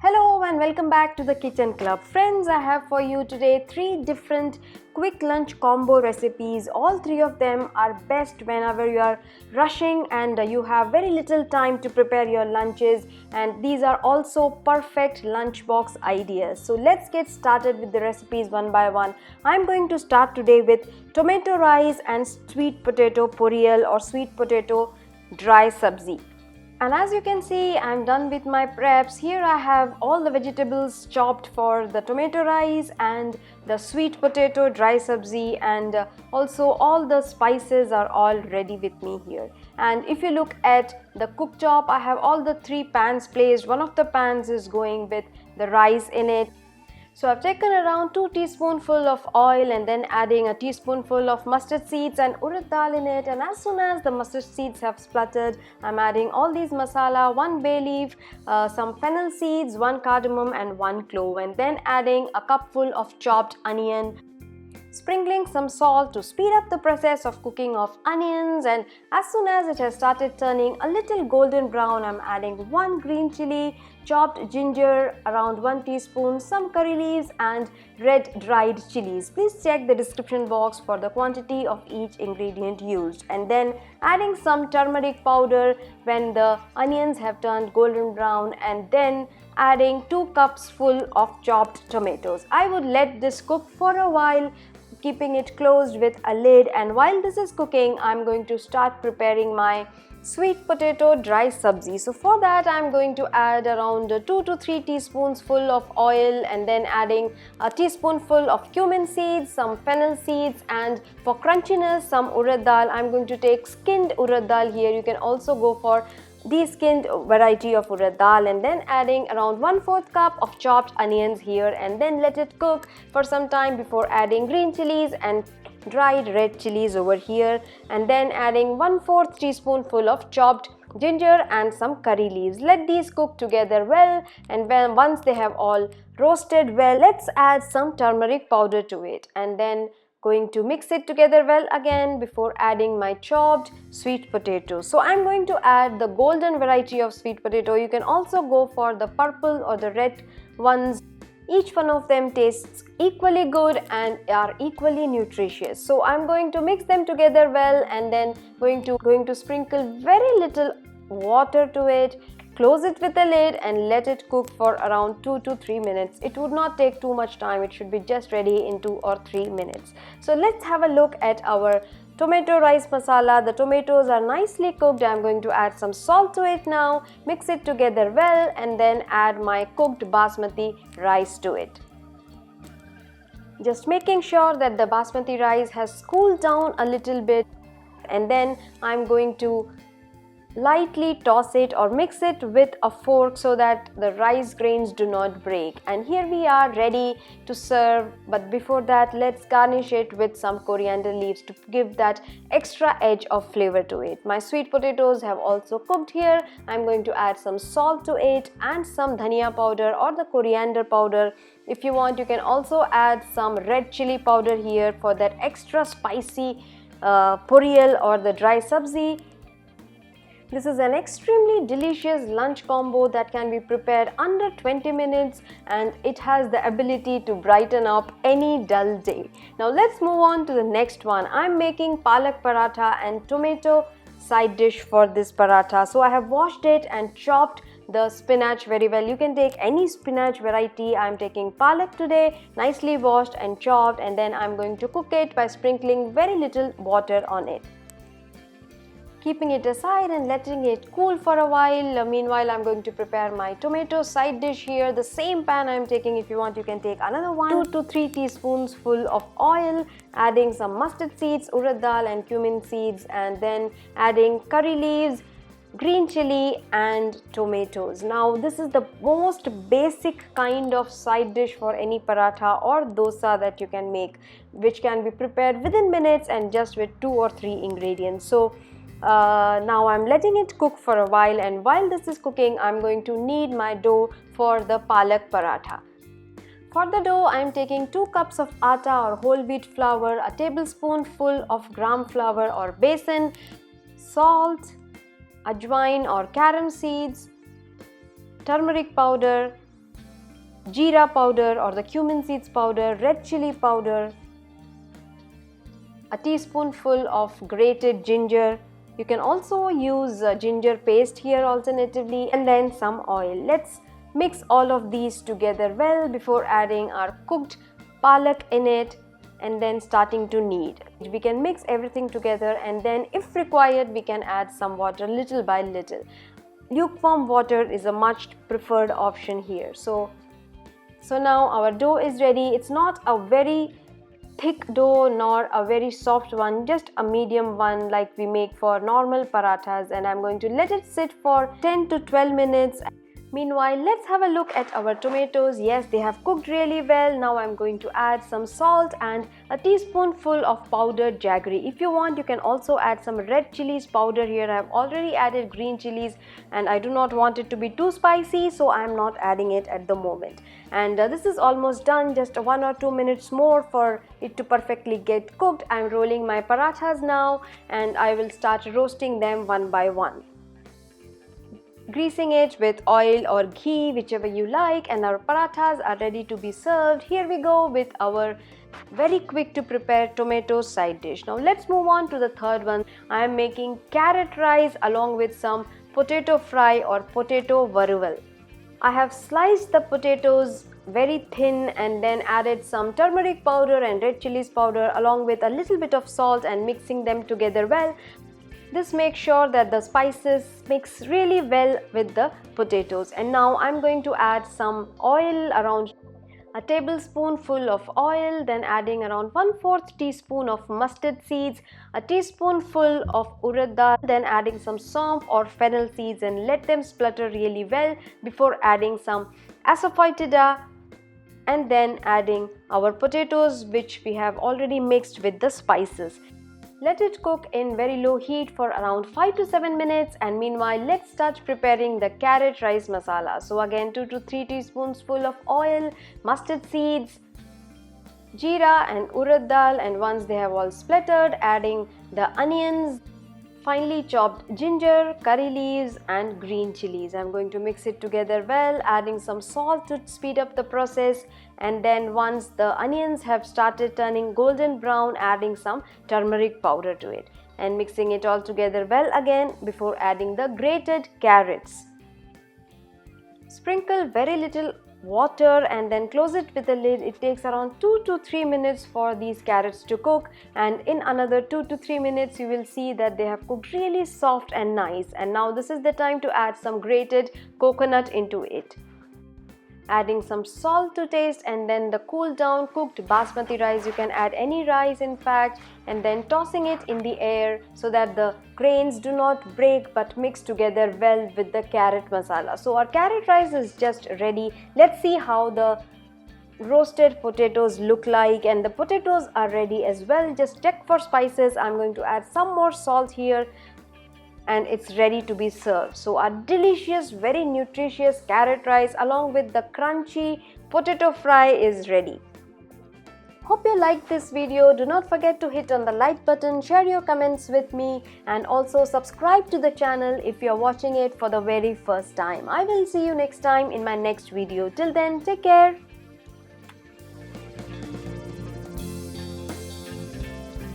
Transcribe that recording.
Hello and welcome back to the Kitchen Club. Friends, I have for you today 3 different quick lunch combo recipes. All 3 of them are best whenever you are rushing and you have very little time to prepare your lunches, and these are also perfect lunchbox ideas. So let's get started with the recipes one by one. I'm going to start today with tomato rice and sweet potato poriyal or sweet potato dry sabzi. And as you can see, I'm done with my preps. Here I have all the vegetables chopped for the tomato rice and the sweet potato dry sabzi, and also all the spices are all ready with me here. And if you look at the cooktop, I have all the 3 pans placed. One of the pans is going with the rice in it. So I've taken around 2 teaspoonful of oil and then adding a teaspoonful of mustard seeds and urid dal in it, and as soon as the mustard seeds have spluttered, I'm adding all these masala, 1 bay leaf, some fennel seeds, 1 cardamom and 1 clove, and then adding a cupful of chopped onion, sprinkling some salt to speed up the process of cooking of onions, and as soon as it has started turning a little golden brown, I'm adding 1 green chilli, chopped ginger around 1 teaspoon, some curry leaves and red dried chilies. Please check the description box for the quantity of each ingredient used, and then adding some turmeric powder when the onions have turned golden brown, and then adding 2 cups full of chopped tomatoes. I would let this cook for a while, keeping it closed with a lid, and while this is cooking, I'm going to start preparing my sweet potato dry sabzi. So for that, I'm going to add around 2 to 3 teaspoons full of oil, and then adding a teaspoonful of cumin seeds, some fennel seeds, and for crunchiness some urid dal. I'm going to take skinned urid dal here. You can also go for the skinned variety of urid dal, and then adding around 1/4 cup of chopped onions here, and then let it cook for some time before adding green chilies and dried red chillies over here, and then adding 1/4 teaspoonful of chopped ginger and some curry leaves. Let these cook together well, and once they have all roasted well, let's add some turmeric powder to it, and then going to mix it together well again before adding my chopped sweet potato. So I'm going to add the golden variety of sweet potato. You can also go for the purple or the red ones. Each one of them tastes equally good and are equally nutritious. So I'm going to mix them together well, and then going to sprinkle very little water to it, close it with a lid, and let it cook for around 2 to 3 minutes. It would not take too much time. It should be just ready in 2 or 3 minutes. So let's have a look at our tomato rice masala. The tomatoes are nicely cooked. I'm going to add some salt to it now, mix it together well, and then add my cooked basmati rice to it. Just making sure that the basmati rice has cooled down a little bit, and then I'm going to lightly toss it or mix it with a fork so that the rice grains do not break. And here we are ready to serve, but before that, let's garnish it with some coriander leaves to give that extra edge of flavor to it. My sweet potatoes have also cooked here. I'm going to add some salt to it and some dhania powder or the coriander powder. If you want, you can also add some red chilli powder here for that extra spicy poriyal or the dry sabzi. This is an extremely delicious lunch combo that can be prepared under 20 minutes, and it has the ability to brighten up any dull day. Now let's move on to the next one. I'm making palak paratha and tomato side dish for this paratha. So I have washed it and chopped the spinach very well. You can take any spinach variety. I'm taking palak today, nicely washed and chopped, and then I'm going to cook it by sprinkling very little water on it, keeping it aside and letting it cool for a while. Meanwhile, I'm going to prepare my tomato side dish here. The same pan I'm taking. If you want, you can take another 2 to 3 teaspoons full of oil, adding some mustard seeds, urid dal and cumin seeds, and then adding curry leaves, green chilli and tomatoes. Now this is the most basic kind of side dish for any paratha or dosa that you can make, which can be prepared within minutes and just with 2 or 3 ingredients. So now I'm letting it cook for a while, and while this is cooking, I'm going to knead my dough for the palak paratha. For the dough, I am taking 2 cups of atta or whole wheat flour, a tablespoonful of gram flour or besan, salt, ajwain or carom seeds, turmeric powder, Jeera powder or the cumin seeds powder, red chilli powder, a teaspoonful of grated ginger. You can also use ginger paste here alternatively, and then some oil. Let's mix all of these together well before adding our cooked palak in it and then starting to knead. We can mix everything together, and then if required we can add some water little by little. Lukewarm water is a much preferred option here. So now our dough is ready. It's not a very thick dough nor a very soft one, just a medium one like we make for normal parathas, and I'm going to let it sit for 10 to 12 minutes. Meanwhile, let's have a look at our tomatoes. Yes, they have cooked really well. Now I'm going to add some salt and a teaspoonful of powdered jaggery. If you want, you can also add some red chilies powder here. I've already added green chilies and I do not want it to be too spicy, so I'm not adding it at the moment. And this is almost done, just 1 or 2 minutes more for it to perfectly get cooked. I'm rolling my parathas now and I will start roasting them one by one, greasing it with oil or ghee, whichever you like, and our parathas are ready to be served. Here we go with our very quick to prepare tomato side dish. Now let's move on to the third one. I am making carrot rice along with some potato fry or potato varuval. I have sliced the potatoes very thin and then added some turmeric powder and red chillies powder along with a little bit of salt and mixing them together well. This makes sure that the spices mix really well with the potatoes. And now I'm going to add some oil, around a tablespoonful of oil, then adding around 1/4 teaspoon of mustard seeds, a teaspoonful of Urid Dal, then adding some Saunf or Fennel seeds and let them splutter really well before adding some asafoetida and then adding our potatoes which we have already mixed with the spices. Let it cook in very low heat for around 5 to 7 minutes, and meanwhile let's start preparing the carrot rice masala. So again 2 to 3 teaspoons full of oil, mustard seeds, jeera and urad dal, and once they have all splattered, adding the onions, finely chopped ginger, curry leaves and green chilies. I'm going to mix it together well, adding some salt to speed up the process, and then once the onions have started turning golden brown, adding some turmeric powder to it and mixing it all together well again before adding the grated carrots. Sprinkle very little water and then close it with a lid. It takes around 2 to 3 minutes for these carrots to cook, and in another 2 to 3 minutes you will see that they have cooked really soft and nice. And now this is the time to add some grated coconut into it, adding some salt to taste, and then the cool down cooked basmati rice. You can add any rice in fact, and then tossing it in the air so that the grains do not break but mix together well with the carrot masala. So our carrot rice is just ready. Let's see how the roasted potatoes look like, and the potatoes are ready as well. Just check for spices. I'm going to add some more salt here and it's ready to be served. So our delicious, very nutritious carrot rice along with the crunchy potato fry is ready. Hope you liked this video. Do not forget to hit on the like button, share your comments with me, and also subscribe to the channel if you are watching it for the very first time. I will see you next time in my next video. Till then, take care.